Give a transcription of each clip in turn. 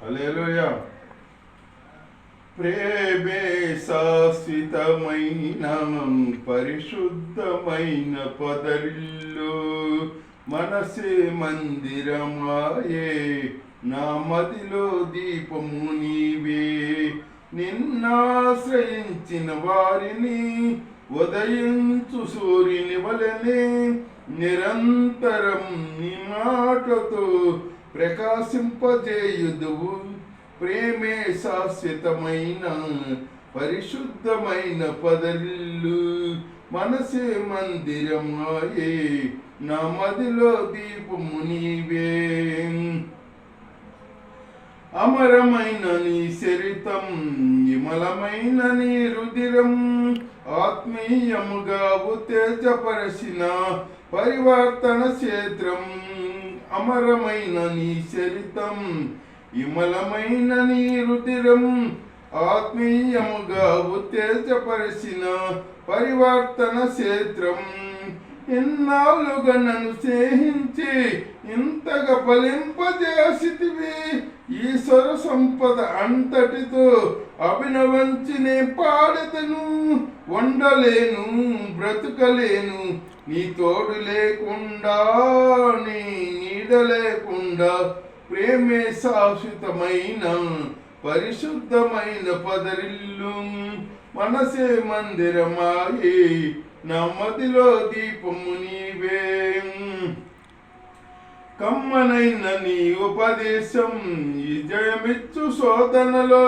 హల్లెలూయా. ప్రేమే శాశ్వతమైన పరిశుద్ధమైన పదరిల్లు, మనసే మందిరమాయే, నా మదిలో దీపము నీవే. నిన్నాశ్రయించిన వారిని ఉదయించు సూర్యుని వలెనే నిరంతరం నీ మాటతో ప్రకాశింపజేయుదువు. ప్రేమే శాశ్వతమైన పరిశుద్ధమైన పదరిల్లు, మనసే మందిరమాయే, నా మదిలో దీపము నీవే. అమరమైన నీ చరితం, విమలమైన నీ రుధిరం, ఆత్మీయముగా ఉత్తేజపరచిన పరివర్తన క్షేత్రం. అమరమైన నీ చరితం, విమలమైన నీ రుధిరం, ఆత్మీయముగా ఉత్తేజపరచిన పరివర్తన క్షేత్రం. ఎన్నాళ్ళుగా నన్ను స్నేహించి ఇంతగా ఫలింపజేసితివి. ఈశ్వర సంపద అంతటితో అభినవంచి నే పాడెదను. ఉండలేను, బ్రతుకలేను నీ తోడు లేకుండా, నీ నీడ లేకుండా. ప్రేమే శాశ్వతమైన పరిశుద్ధమైన పదరిల్లు, మనసే మందిరమాయే, నా మదిలో దీపము నీవే. కమ్మనైన నీ ఉపదేశం విజయమిచ్చు శోధనలో,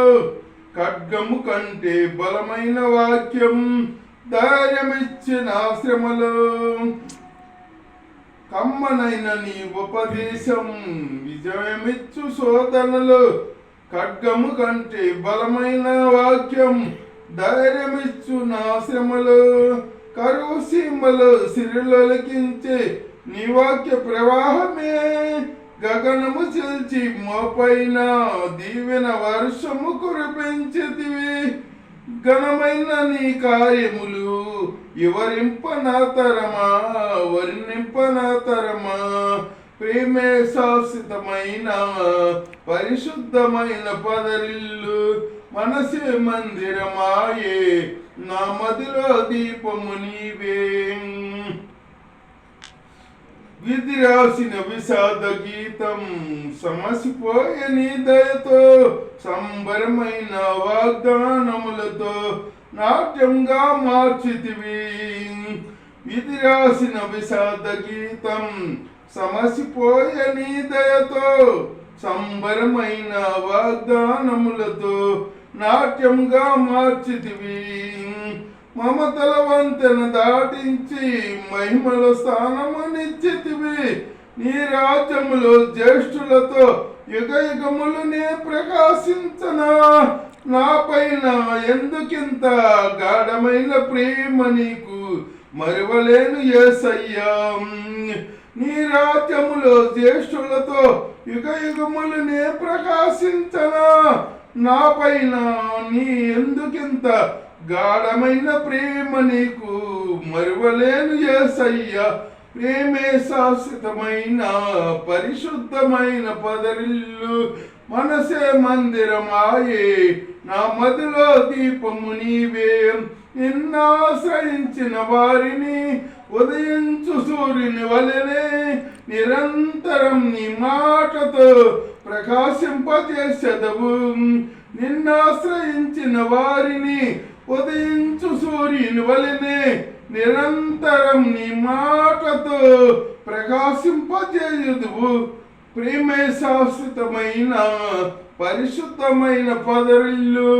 ఖడ్గము కంటే బలమైన వాక్యం ధైర్యమిచ్చిన శ్రమలో. కమ్మనైన నీ ఉపదేశం విజయమిచ్చు శోధనలో, ఖడ్గము కంటే బలమైన వాక్యం ధైర్యమిచ్చు నా శ్రమలో. కరువు సీమలో సిరులొలికించే నీ వాక్య ప్రవాహమే, గగనము చెల్చి మోపైన దీవెన వర్షము కురిపించితివి. ఘనమైన నీ కార్యములు వివరింపనాతరమా, వర్ణింపనాతరమా. ప్రేమే శాశ్వతమైన పరిశుద్ధమైన పదరిల్లు, మనసే మందిరమాయే, నా మదిలో దీపము నీవే. విధి రాసిన విషాద గీతం సమసిపోయే నీ దయతో, సంబరమైన వాగ్దానములతో నాట్యంగా మార్చితివి. విధి రాసిన విషాద గీతం సమసిపోయే నీ దయతో, సంబరమైన వాగ్దానములతో నాట్యంగా మార్చితివి. మమతల వంతెన దాటించి మహిమలో స్థానమునిచ్చితివి. నీ రాజ్యములో జ్యేష్ఠులతో యుగ యుగములు నే ప్రకాశించనా. నా పైన ఎందుకింత గాఢమైన ప్రేమ నీకు మరువలేను యేసయ్యా. నీ రాజ్యములో జ్యేష్ఠులతో యుగ యుగములు నే ప్రకాశించనా. నా పైన నీ ఎందుకింత గాఢమైన ప్రేమ నీకు మరువలేను యేసయ్యా. ప్రేమే శాశ్వతమైన పరిశుద్ధమైన పదరిల్లు, మనసే మందిరమాయే, నా మదిలో దీపము నీవే. నిన్నాశ్రయించిన వారిని ఉదయించు సూర్యుని వలెనే నిరంతరం నీ మాటతో ప్రకాశింపజేసెదవు. నిన్నాశ్రయించిన వారిని ఉదయించు సూర్యుని వలెనే నిరంతరం నీ మాటతో ప్రకాశింపజేయుదువు. ప్రేమే శాశ్వతమైన పరిశుద్ధమైన పదరిల్లు.